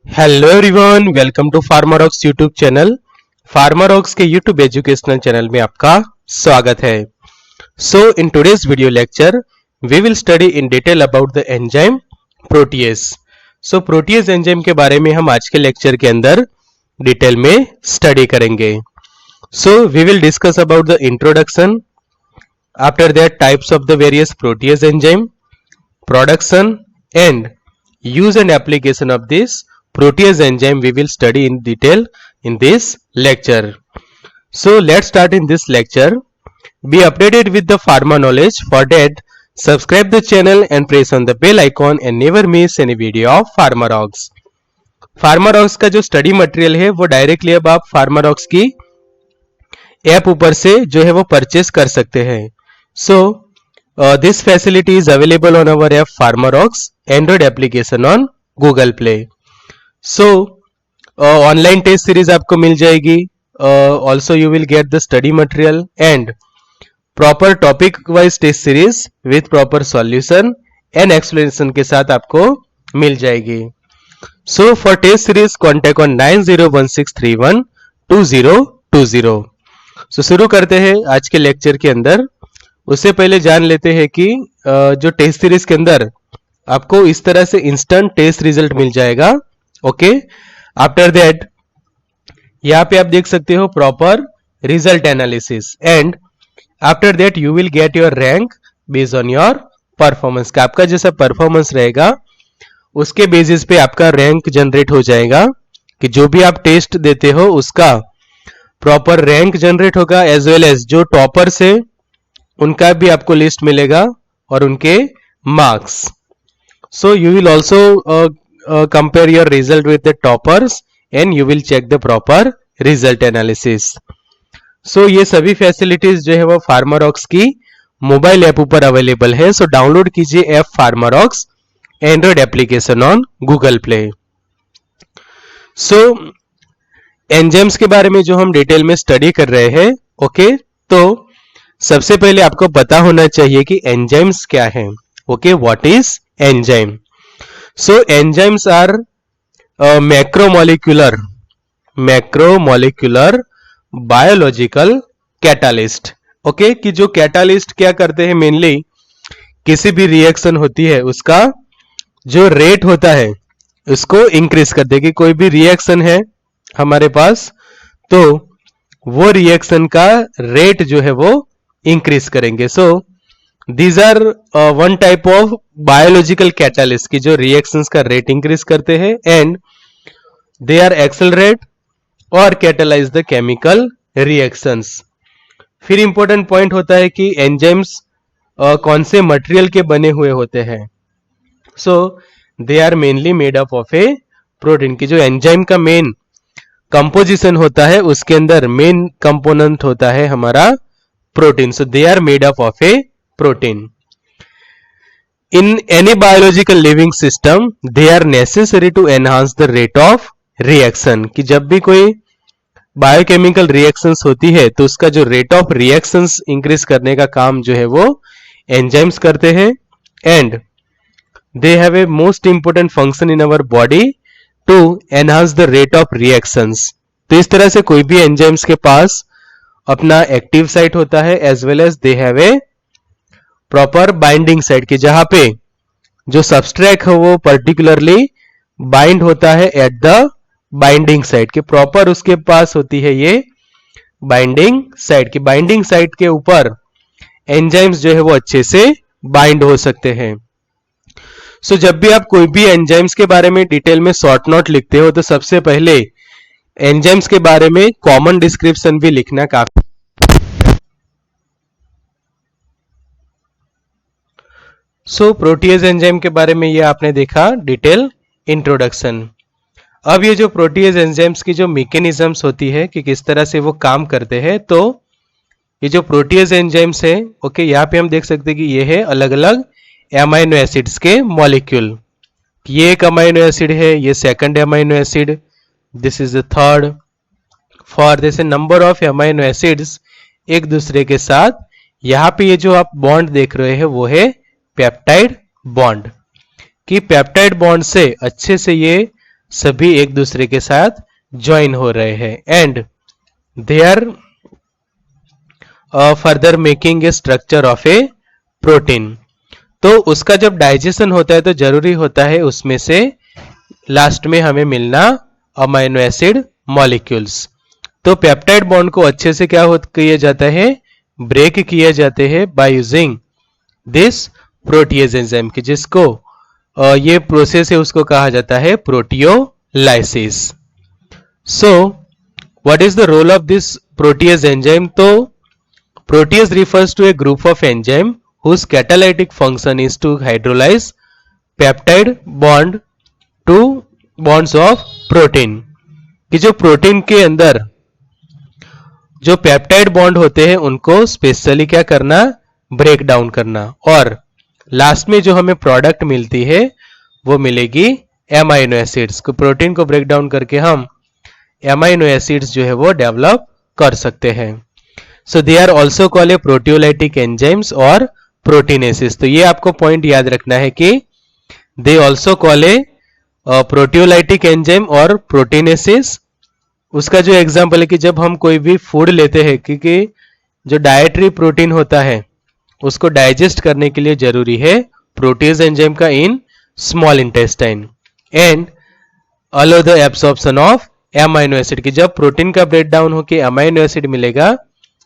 Hello everyone, welcome to Pharmarocks YouTube channel. Pharmarocks के YouTube educational channel में आपका स्वागत है। So in today's video lecture we will study in detail about the enzyme protease. So protease enzyme के बारे में हम आज के लेक्चर के अंदर डिटेल में स्टडी करेंगे। So we will discuss about the introduction, after that types of the various protease enzyme, production and use and application of this protease enzyme we will study in detail in this lecture. So let's start in this lecture. Be updated with the pharma knowledge. For that, subscribe the channel and press on the bell icon and never miss any video of Pharmarox. Pharmarox का जो study material है वो directly अब आप Pharmarox की app ऊपर से जो है वो परचेस कर सकते हैं। So this facility is available on our app Pharmarox Android application on Google Play. So online test series आपको मिल जाएगी। Also you will get the study material and proper topic wise test series with proper solution and explanation के साथ आपको मिल जाएगी। So for test series contact on 9016312020। So शुरू करते हैं आज के लेक्चर के अंदर। उससे पहले जान लेते हैं कि जो टेस्ट सीरीज के अंदर आपको इस तरह से इंस्टेंट टेस्ट रिजल्ट मिल जाएगा। ओके, आफ्टर दैट यहाँ पे आप देख सकते हो proper result analysis and after that you will get your rank based on your performance. का आपका जैसा परफॉर्मेंस रहेगा उसके बेसिस पे आपका रैंक जनरेट हो जाएगा कि जो भी आप टेस्ट देते हो उसका प्रॉपर रैंक जनरेट होगा, एज वेल एज जो टॉपर्स है उनका भी आपको लिस्ट मिलेगा और उनके marks. So you will also compare your result with the toppers and you will check the proper result analysis. So ये सभी फैसिलिटीज जो है वो फार्मारॉक्स की मोबाइल ऐप ऊपर अवेलेबल है। सो डाउनलोड कीजिए app Pharmarocks Android application on Google play. So enzymes के बारे में जो हम डिटेल में स्टडी कर रहे हैं, ओके, तो सबसे पहले आपको पता होना चाहिए कि एंजाइम्स क्या हैं। Okay, what is enzyme? So enzymes are macromolecular biological catalyst. Okay, कि जो कैटालिस्ट क्या करते हैं, मेनली किसी भी रिएक्शन होती है उसका जो रेट होता है उसको इंक्रीज करते हैं। कि कोई भी रिएक्शन है हमारे पास तो वो रिएक्शन का रेट जो है वो इंक्रीज करेंगे। So these are one type of biological catalyst की जो रिएक्शंस का रेट इंक्रीज करते हैं एंड दे आर एक्सेलरेट और कैटालाइज द केमिकल रिएक्शंस। फिर इंपॉर्टेंट पॉइंट होता है कि एंजाइम्स कौन से मटेरियल के बने हुए होते हैं। So they are mainly made up of a protein. की जो एंजाइम का मेन कंपोजिशन होता है उसके अंदर मेन कंपोनेंट होता है हमारा protein. So they are made up of a protein. In any biological living system, they are necessary to enhance the rate of reaction. कि जब भी कोई बायोकेमिकल रिएक्शंस होती है तो उसका जो रेट ऑफ रिएक्शंस इंक्रीज करने का काम जो है वो एंजाइम्स करते हैं and they have a most important function in our body to enhance the rate of reactions. तो इस तरह से कोई भी एंजाइम्स के पास अपना एक्टिव साइट होता है as well as they have a proper binding site की जहां पे जो सबस्ट्रेट है वो पर्टिकुलरली बाइंड होता है एट द बाइंडिंग साइट के प्रॉपर उसके पास होती है ये बाइंडिंग साइट की। बाइंडिंग साइट के ऊपर एंजाइम्स जो है वो अच्छे से बाइंड हो सकते हैं। सो जब भी आप कोई भी एंजाइम्स के बारे में डिटेल में शॉर्ट नोट लिखते हो तो सबसे पहले एंजाइम्स के बारे में कॉमन डिस्क्रिप्शन भी लिखना काफी। सो प्रोटीएज एंजाइम के बारे में ये आपने देखा डिटेल इंट्रोडक्शन। अब ये जो प्रोटीएज एंजाइम्स की जो मैकेनिज्म्स होती है कि किस तरह से वो काम करते हैं, तो ये जो प्रोटीएज एंजाइम्स है, ओके, यहाँ पे हम देख सकते हैं कि ये है अलग अलग एमाइनो एसिड्स के मॉलिक्यूल। ये एक अमाइनो एसिड है, ये second amino acid, this is the third। for this number of amino acids एक दूसरे के साथ यहाँ पे ये जो आप बॉन्ड देख रहे हैं वो है पेप्टाइड बॉन्ड। कि पेप्टाइड बॉन्ड से अच्छे से ये सभी एक दूसरे के साथ ज्वाइन हो रहे हैं and they are further making a structure of a protein. तो उसका जब डाइजेशन होता है तो जरूरी होता है उसमें से लास्ट में हमें मिलना अमाइनो एसिड मॉलिक्यूल्स। तो पेप्टाइड बॉन्ड को अच्छे से क्या किया जाता है, ब्रेक किया जाते हैं by using this protease enzyme की, जिसको ये प्रोसेस है उसको कहा जाता है proteolysis. So what is the role of this protease enzyme? तो protease refers to a group of enzyme whose catalytic function is to hydrolyze peptide bond to bonds of protein। कि जो प्रोटीन के अंदर जो पेप्टाइड बॉन्ड होते हैं उनको specially क्या करना, ब्रेक डाउन करना, और लास्ट में जो हमें प्रोडक्ट मिलती है वो मिलेगी एमाइनो एसिड्स। को प्रोटीन को ब्रेक डाउन करके हम एमाइनो एसिड्स जो है वो डेवलप कर सकते हैं। So they are also called a proteolytic enzymes और प्रोटीनेसिस। तो ये आपको पॉइंट याद रखना है कि they also call A proteolytic enzyme और प्रोटीनेसिस। उसका जो एग्जांपल है कि जब हम कोई भी फूड लेते हैं, क्योंकि जो डाइटरी प्रोटीन होता है उसको डाइजेस्ट करने के लिए जरूरी है प्रोटीज एंजाइम का in small intestine and aloe the absorption of amino acid. कि जब प्रोटीन का ब्रेक डाउन होकर अमाइनो एसिड मिलेगा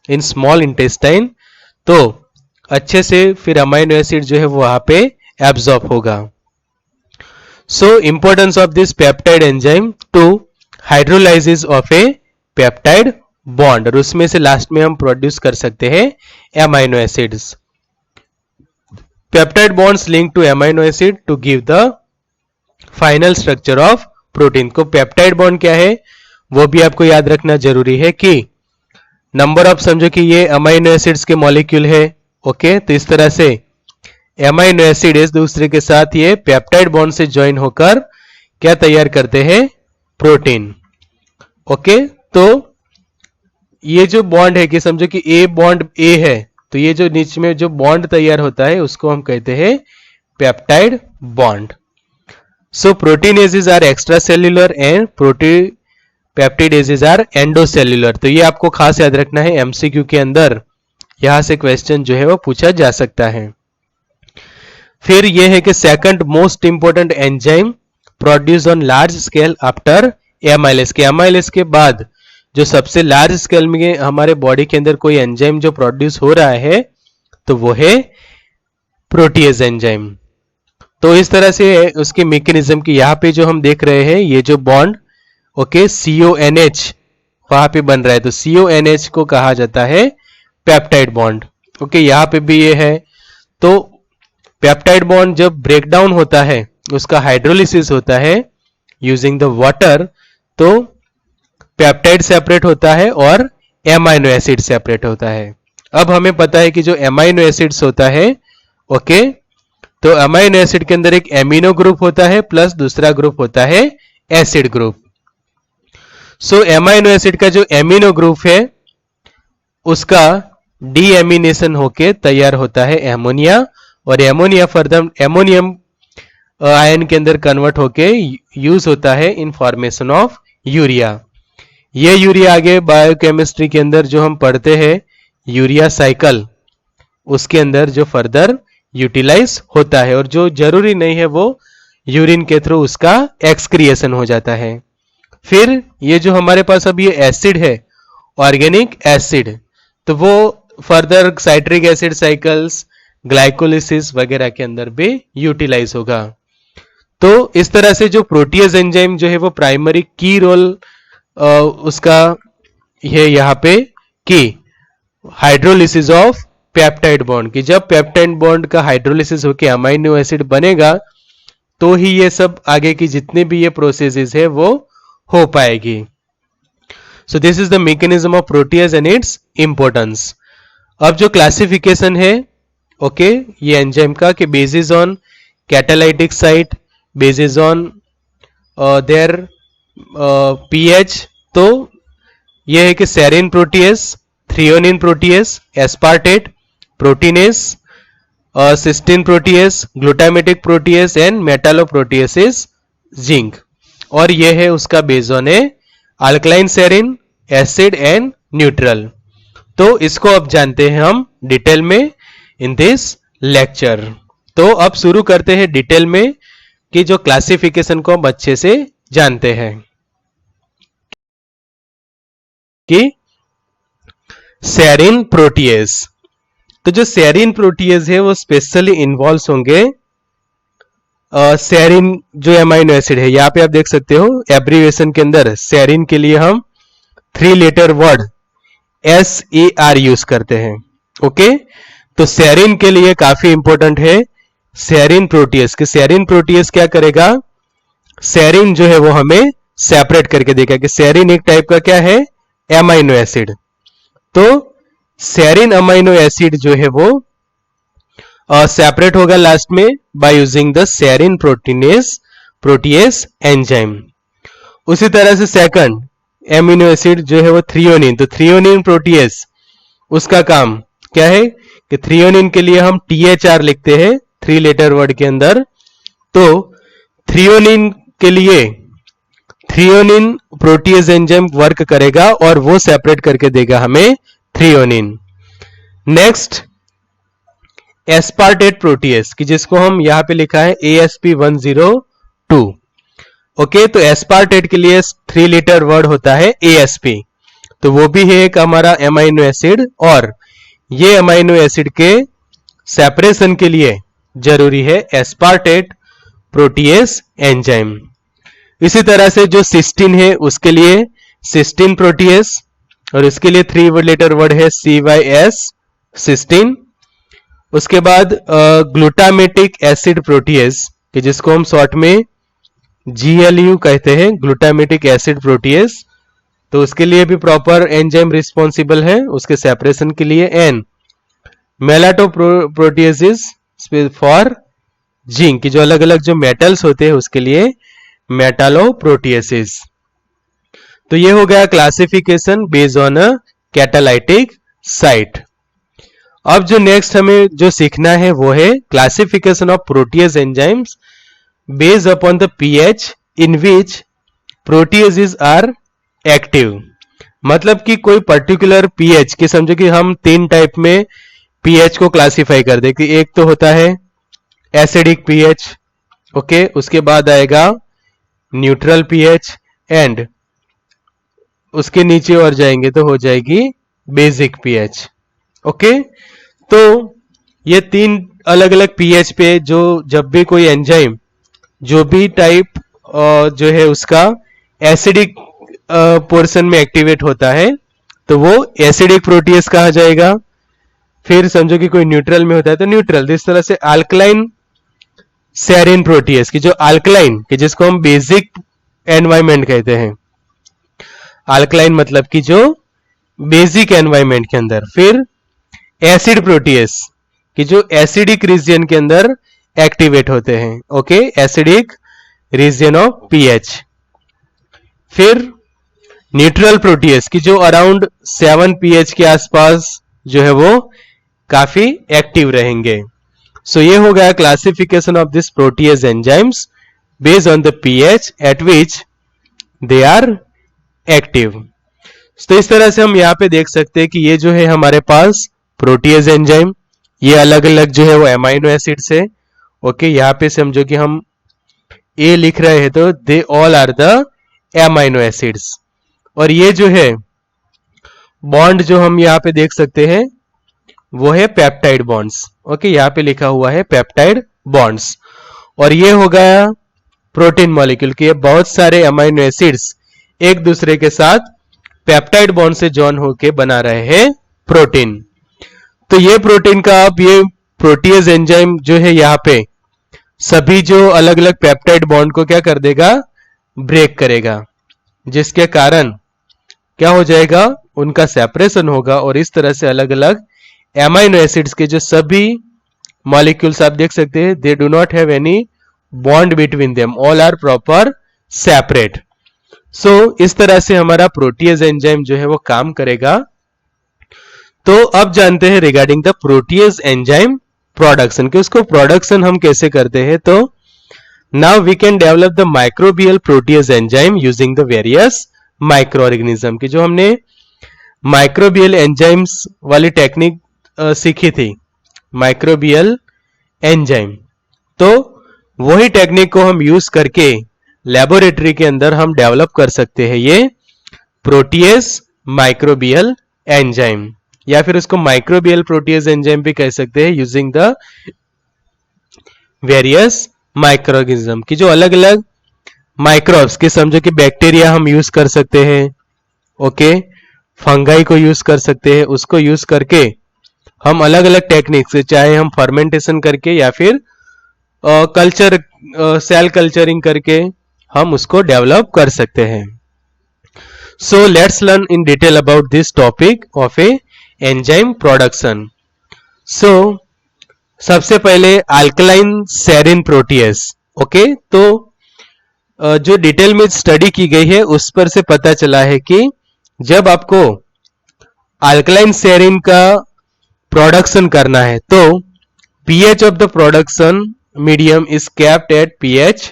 इन स्मॉल इंटेस्टाइन तो अच्छे से फिर अमाइनो एसिड जो है वो वहां पे एब्जॉर्ब होगा। So importance of this peptide enzyme to hydrolysis of a peptide bond, और उसमें से लास्ट में हम प्रोड्यूस कर सकते हैं amino acids. Peptide bonds link to amino acid to give the final structure of protein. को पेप्टाइड बॉन्ड क्या है वो भी आपको याद रखना जरूरी है कि नंबर ऑफ, समझो कि ये अमाइनो एसिड्स के मॉलिक्यूल है, ओके तो इस तरह से एमाइनो एसिड एक दूसरे के साथ ये पेप्टाइड बॉन्ड से ज्वाइन होकर क्या तैयार करते हैं, प्रोटीन। ओके तो ये जो बॉन्ड है कि समझो कि ए बॉन्ड ए है, तो ये जो नीचे में जो बॉन्ड तैयार होता है उसको हम कहते हैं peptide bond. So proteinases are extracellular and peptidases are endocellular. तो ये आपको खास याद रखना है, एमसीक्यू के अंदर यहां से क्वेश्चन जो है वो पूछा जा सकता है। फिर यह है कि second most important enzyme produce on large scale after amylase. के एमाइलेज के बाद जो सबसे लार्ज स्केल में हमारे बॉडी के अंदर कोई एंजाइम जो प्रोड्यूस हो रहा है तो वो है प्रोटीएज एंजाइम। तो इस तरह से उसके मैकेनिज्म की यहाँ पे जो हम देख रहे हैं ये जो बॉन्ड ओके CONH वहां पे बन रहा है, तो CONH को कहा जाता है पेप्टाइड बॉन्ड। ओके यहाँ पे भी ये है। तो पेप्टाइड बॉन्ड जब ब्रेक डाउन होता है उसका हाइड्रोलिसिस होता है यूजिंग द वाटर, तो पेप्टाइड सेपरेट होता है और एमाइनो एसिड सेपरेट होता है। अब हमें पता है कि जो एमाइनो एसिड्स होता है ओके तो अमाइनो एसिड के अंदर एक एमिनो ग्रुप होता है प्लस दूसरा ग्रुप होता है एसिड ग्रुप। सो एमाइनो एसिड का जो एमिनो ग्रुप है उसका डीएमिनेशन होके तैयार होता है एमोनिया, और एमोनिया फर्दर एमोनियम आयन के अंदर कन्वर्ट होके यूज होता है इन फॉर्मेशन ऑफ यूरिया। ये यूरिया आगे बायोकेमिस्ट्री के अंदर जो हम पढ़ते हैं यूरिया साइकिल, उसके अंदर जो फर्दर यूटिलाइज होता है, और जो जरूरी नहीं है वो यूरिन के थ्रू उसका एक्सक्रिएशन हो जाता है। फिर ये जो हमारे पास अब ये एसिड है ऑर्गेनिक एसिड, तो वो further citric acid cycles glycolysis वगैरह के अंदर भी यूटिलाइज होगा। तो इस तरह से जो प्रोटीएज एंजाइम जो है वो प्राइमरी की रोल उसका है यहाँ पे कि हाइड्रोलिसिस ऑफ पेप्टाइड बॉन्ड, कि जब पेप्टाइड बॉन्ड का हाइड्रोलिसिस होकर अमाइनो एसिड बनेगा तो ही ये सब आगे की जितने भी ये प्रोसेसेस है वो हो पाएगी। So this is the mechanism of protease and its importance. अब जो क्लासिफिकेशन है ओके ये एंजाइम का कि basis on catalytic site, basis on their pH, तो ये है कि serine protease, threonine protease, aspartate proteinase, cysteine protease, glutamic protease and metalloprotease is zinc. और ये है उसका base on a alkaline serine, acid and neutral. तो इसको अब जानते हैं हम डिटेल में इन दिस लेक्चर। तो अब शुरू करते हैं डिटेल में कि जो क्लासिफिकेशन को हम अच्छे से जानते हैं कि सेरीन प्रोटीएज। तो जो सेरीन प्रोटीएज है वो स्पेशली इन्वॉल्व होंगे सेरीन जो एमाइनो एसिड है, यहां पे आप देख सकते हो एब्रीविएशन के अंदर सेरीन के लिए हम 3 लेटर वर्ड SER यूज करते हैं। ओके, तो सेरीन के लिए काफी इंपॉर्टेंट है सेरीन प्रोटीएज। कि सेरीन प्रोटीएज क्या करेगा, सेरीन जो है वो हमें सेपरेट करके देगा कि सेरीन एक टाइप का क्या है, एमाइनो एसिड। तो सेरीन अमाइनो एसिड जो है वो सेपरेट होगा लास्ट में by using the serine protease enzyme. उसी तरह से सेकंड एमिनो एसिड जो है वो थ्रियोनिन, तो थ्रियोनिन प्रोटीएज उसका काम क्या है कि थ्रियोनिन के लिए हम THR लिखते हैं 3 लेटर वर्ड के अंदर। तो थ्रियोनिन के लिए थ्रियोनिन प्रोटीएज एंजाइम वर्क करेगा और वो सेपरेट करके देगा हमें थ्रियोनिन। नेक्स्ट एस्पार्टेट प्रोटीएज की जिसको हम यहां पे लिखा है ASP102। ओके, तो एस्पार्टेट के लिए 3 लेटर वर्ड होता है ASP, तो वो भी है एक हमारा एमाइनो एसिड और ये अमाइनो एसिड के सेपरेशन के लिए जरूरी है एस्पार्टेट प्रोटीएज एंजाइम। इसी तरह से जो सिस्टीन है उसके लिए सिस्टीन प्रोटीएज और इसके लिए 3 लेटर वर्ड है CYS सिस्टीन। उसके बाद ग्लूटामेटिक एसिड प्रोटीएज कि जिसको हम शॉर्ट में GLU कहते हैं, ग्लूटामेटिक एसिड प्रोटीएज। तो उसके लिए भी प्रॉपर एंजाइम रिस्पॉन्सिबल है उसके सेपरेशन के लिए। एन मेलाटोप्रोटीएसिस फॉर जिंक की जो अलग अलग जो मेटल्स होते हैं उसके लिए मेटालोप्रोटीएसिस। तो ये हो गया classification based on a catalytic site. अब जो नेक्स्ट हमें जो सीखना है वो है classification of protease enzymes based upon the pH in which proteases are active. मतलब कि कोई पर्टिकुलर pH की समझो कि हम 3 टाइप में pH को क्लासिफाई कर दे कि एक तो होता है एसिडिक pH, ओके, उसके बाद आएगा न्यूट्रल pH एंड उसके नीचे और जाएंगे तो हो जाएगी बेसिक pH। ओके, तो ये 3 अलग अलग pH पे जो जब भी कोई एंजाइम जो भी टाइप जो है उसका एसिडिक पोर्शन में एक्टिवेट होता है तो वो एसिडिक प्रोटीएज कहा जाएगा। फिर समझो कि कोई न्यूट्रल में होता है तो न्यूट्रल। इस तरह से अल्कलाइन सेरीन प्रोटीएज की जो अल्कलाइन कि जिसको हम बेसिक एनवायरमेंट कहते हैं, अल्कलाइन मतलब कि जो बेसिक एनवायरमेंट के अंदर। फिर एसिड प्रोटीएज कि जो एसिडिक रीजन के अंदर एक्टिवेट होते हैं, okay, acidic region of pH। फिर न्यूट्रल प्रोटीएज की जो अराउंड 7 pH के आसपास जो है वो काफी एक्टिव रहेंगे। सो ये हो गया classification of this protease enzymes based on the pH at which they are active. तो इस तरह से हम यहाँ पे देख सकते हैं कि ये जो है हमारे पास प्रोटीएज एंजाइम, ये अलग अलग जो है वो एमाइनो एसिड्स है। ओके, यहाँ पे समझो कि हम ए लिख रहे हैं तो they all are the amino acids. और ये जो है बॉन्ड जो हम यहाँ पे देख सकते हैं वो है पेप्टाइड बॉन्ड्स। ओके, यहाँ पे लिखा हुआ है पेप्टाइड बॉन्ड्स। और ये हो गया प्रोटीन मॉलिक्यूल कि ये बहुत सारे अमाइनो एसिड्स एक दूसरे के साथ पेप्टाइड बॉन्ड से जॉइन होके बना रहे हैं प्रोटीन। तो ये प्रोटीन का अब ये प्रोटीएज एंजाइम जो है यहाँ पे सभी जो अलग अलग पेप्टाइड बॉन्ड को क्या कर देगा, ब्रेक करेगा, जिसके कारण क्या हो जाएगा, उनका सेपरेशन होगा। और इस तरह से अलग अलग एमाइनो एसिड्स के जो सभी मॉलिक्यूल्स आप देख सकते हैं, they do not have any bond between them, all are proper separate. So इस तरह से हमारा प्रोटीएज एंजाइम जो है वो काम करेगा। तो अब जानते हैं regarding the protease enzyme production कि उसको प्रोडक्शन हम कैसे करते हैं। तो now we can develop the microbial protease enzyme using the various micro organism की जो हमने माइक्रोबियल एंजाइम्स वाली टेक्निक सीखी थी, माइक्रोबियल एंजाइम, तो वही टेक्निक को हम यूज करके लेबोरेटरी के अंदर हम डेवलप कर सकते हैं ये प्रोटीएज माइक्रोबियल एंजाइम, या फिर उसको माइक्रोबियल प्रोटीएज एंजाइम भी कह सकते हैं यूजिंग द वेरियस माइक्रोऑर्गेनिज्म की जो अलग अलग माइक्रोब्स की, समझो कि बैक्टीरिया हम यूज कर सकते हैं, ओके, फंगाई को यूज कर सकते हैं, उसको यूज करके हम अलग अलग टेक्निक से, चाहे हम फर्मेंटेशन करके या फिर कल्चर सेल कल्चरिंग करके हम उसको डेवलप कर सकते हैं। So let's learn in detail about this topic of a enzyme production. So सबसे पहले अल्कलाइन सेरिन प्रोटीएज, ओके, तो जो डिटेल में स्टडी की गई है उस पर से पता चला है कि जब आपको अल्कलाइन सेरिन का प्रोडक्शन करना है तो pH of the production medium is capped at pH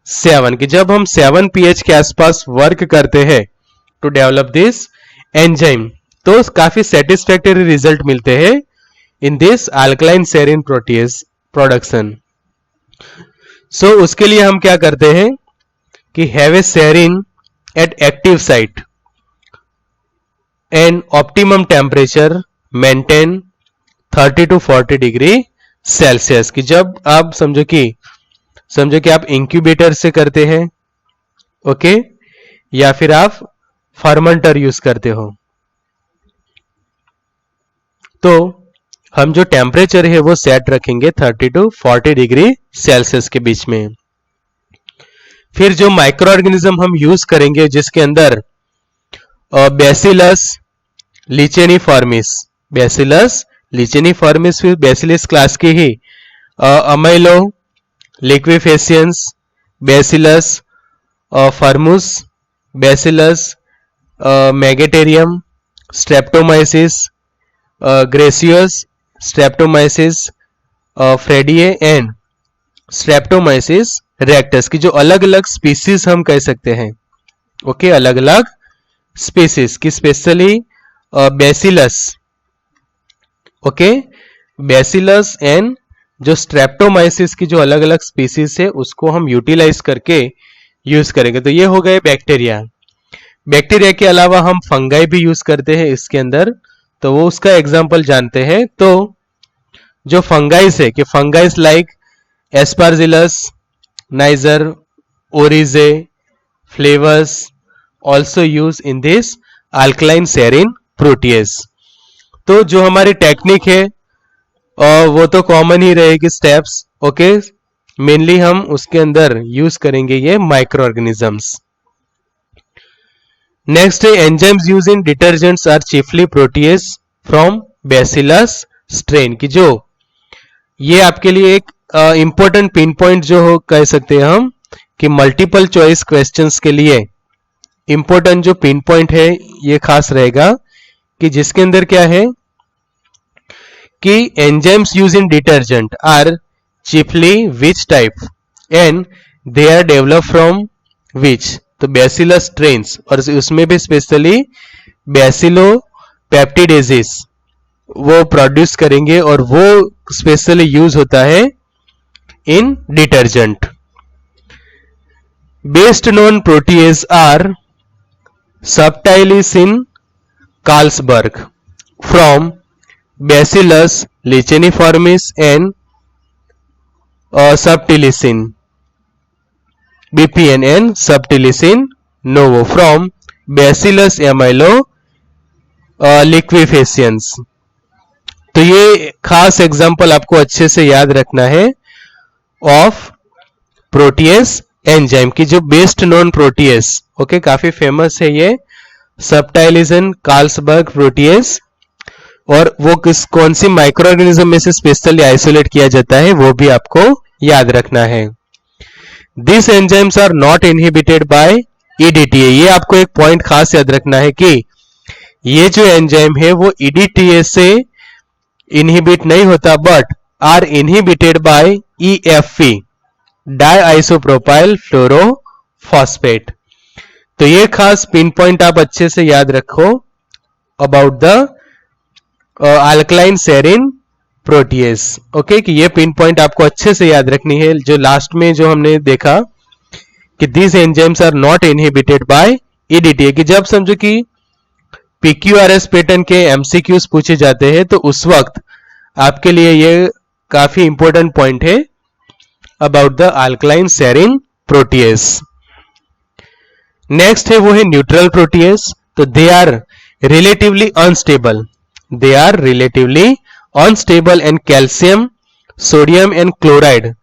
7 कि जब हम 7 pH के आसपास वर्क करते हैं टू डेवलप दिस एंजाइम तो काफी सेटिस्फैक्टरी रिजल्ट मिलते हैं in this alkaline serine protease production. So उसके लिए हम क्या करते हैं कि have a serine at active site and optimum temperature maintain 30 to 40 degree Celsius की जब आप समझो कि आप इंक्यूबेटर से करते हैं, ओके, या फिर आप फर्मेंटर यूज करते हो, तो हम जो टेम्परेचर है वो सेट रखेंगे 30 to 40 डिग्री सेल्सियस के बीच में। फिर जो माइक्रो ऑर्गेनिज्म हम यूज करेंगे जिसके अंदर बैसिलस लीचेनिफॉर्मिस, बैसिलस लीचेनिफॉर्मिस फिर बैसिलस क्लास की ही amyloliquefaciens, Bacillus firmus, Bacillus megaterium, Streptomyces griseus, Streptomyces fradiae and Streptomyces rectus की जो अलग अलग स्पीसीज हम कह सकते हैं, ओके, अलग अलग स्पीसीज की specially bacillus, okay, bacillus and जो स्ट्रेप्टोमाइसिस की जो अलग अलग स्पीसीज है उसको हम यूटिलाइज करके यूज करेंगे। तो ये हो गए बैक्टीरिया। बैक्टीरिया के अलावा हम फंगाई भी यूज करते हैं इसके अंदर, तो वो उसका एग्जांपल जानते हैं। तो जो फंगाइस है कि fungi like Aspergillus, niger, oryzae, flavus also use in this alkaline serine protease. तो जो हमारी टेक्निक है वो तो कॉमन ही रहेगी स्टेप्स, ओके, मेनली हम उसके अंदर यूज करेंगे ये micro organisms. Next enzymes use in detergents are chiefly protease from Bacillus strain की जो ये आपके लिए एक इंपॉर्टेंट पिन पॉइंट जो हो कह सकते हैं हम कि मल्टीपल चॉइस क्वेश्चंस के लिए इंपॉर्टेंट जो पिन पॉइंट है ये खास रहेगा कि जिसके अंदर क्या है कि enzymes use in detergent are chiefly which type and they are develop from which, तो बैसिलस स्ट्रेन्स और उसमें भी स्पेशली बैसिलो पेप्टिडेजिस वो प्रोड्यूस करेंगे और वो स्पेशली यूज होता है in detergent. Best known protease are subtilisin Carlsberg from Bacillus licheniformis and subtilicin BPN and subtilicin novo from Bacillus amylo liquefaciens। तो ये खास एग्जांपल आपको अच्छे से याद रखना है ऑफ प्रोटीएज एंजाइम की जो बेस्ट नोन प्रोटीएज, ओके, काफी फेमस है ये सबटाइलिसिन कार्लसबर्ग प्रोटीएज, और वो कौन सी माइक्रो ऑर्गेनिज्म में से स्पेशली आइसोलेट किया जाता है वो भी आपको याद रखना है। This enzymes are not inhibited by EDTA, ये आपको एक पॉइंट खास याद रखना है कि ये जो एंजाइम है वो EDTA से इनहिबिट नहीं होता but are inhibited by EFP diisopropyl fluorophosphate. तो ये खास पिन पॉइंट आप अच्छे से याद रखो about the alkaline serine protease. Okay, कि ये पिन पॉइंट आपको अच्छे से याद रखनी है। जो लास्ट में जो हमने देखा कि these enzymes are not inhibited by EDTA, कि जब समझो कि PQRS पैटर्न के MCQs पूछे जाते हैं तो उस वक्त आपके लिए ये काफी इंपॉर्टेंट पॉइंट है about the alkaline serine protease. Next है वो है न्यूट्रल प्रोटीएस। तो they are relatively unstable, they are relatively unstable and calcium, sodium and chloride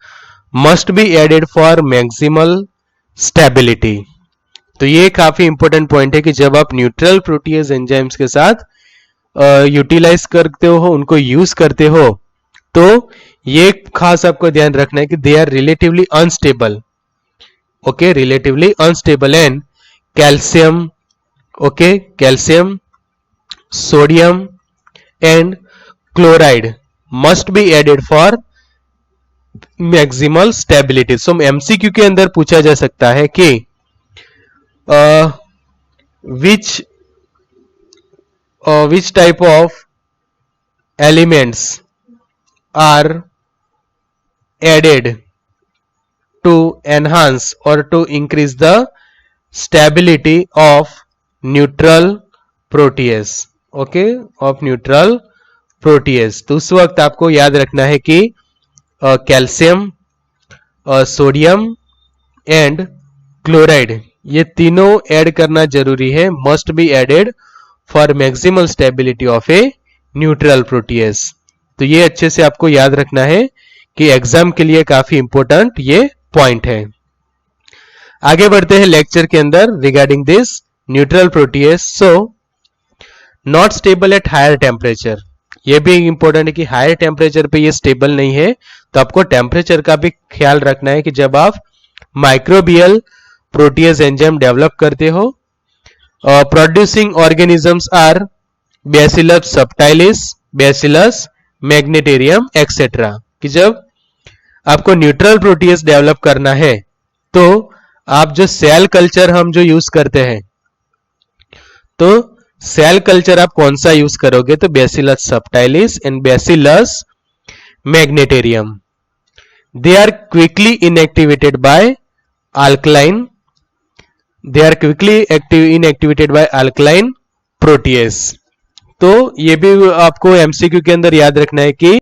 must be added for maximal stability. तो ये काफी इंपॉर्टेंट पॉइंट है कि जब आप न्यूट्रल प्रोटीएज एंजाइम्स के साथ यूटिलाइज करते हो, उनको यूज करते हो, तो ये खास आपको ध्यान रखना है कि they are relatively unstable. Okay, relatively unstable and calcium, okay, calcium, sodium and chloride must be added for maximal stability. So MCQ के अंदर पूछा जा सकता है कि which type of elements are added to enhance और to increase the stability of neutral protease. Okay, of neutral protease. तो उस वक्त आपको याद रखना है कि कैल्शियम, सोडियम एंड क्लोराइड ये तीनों ऐड करना जरूरी है, must be added for maximal stability of a neutral protease. तो ये अच्छे से आपको याद रखना है कि एग्जाम के लिए काफी इंपॉर्टेंट ये पॉइंट है। आगे बढ़ते हैं लेक्चर के अंदर regarding this neutral protease. So not stable at higher temperature, ये भी इंपॉर्टेंट है कि हायर टेम्परेचर पे ये स्टेबल नहीं है। तो आपको टेम्परेचर का भी ख्याल रखना है कि जब आप माइक्रोबियल प्रोटीएज एंजाइम डेवलप करते हो, producing organisms are Bacillus subtilis, Bacillus megaterium etcetera, कि जब आपको न्यूट्रल प्रोटीएज डेवलप करना है तो आप जो सेल कल्चर हम जो यूज करते हैं, तो सेल कल्चर आप कौन सा यूज करोगे? तो Bacillus subtilis and Bacillus megaterium. They are quickly inactivated by alkaline, they are quickly inactivated by alkaline protease. तो ये भी आपको एमसीक्यू के अंदर याद रखना है कि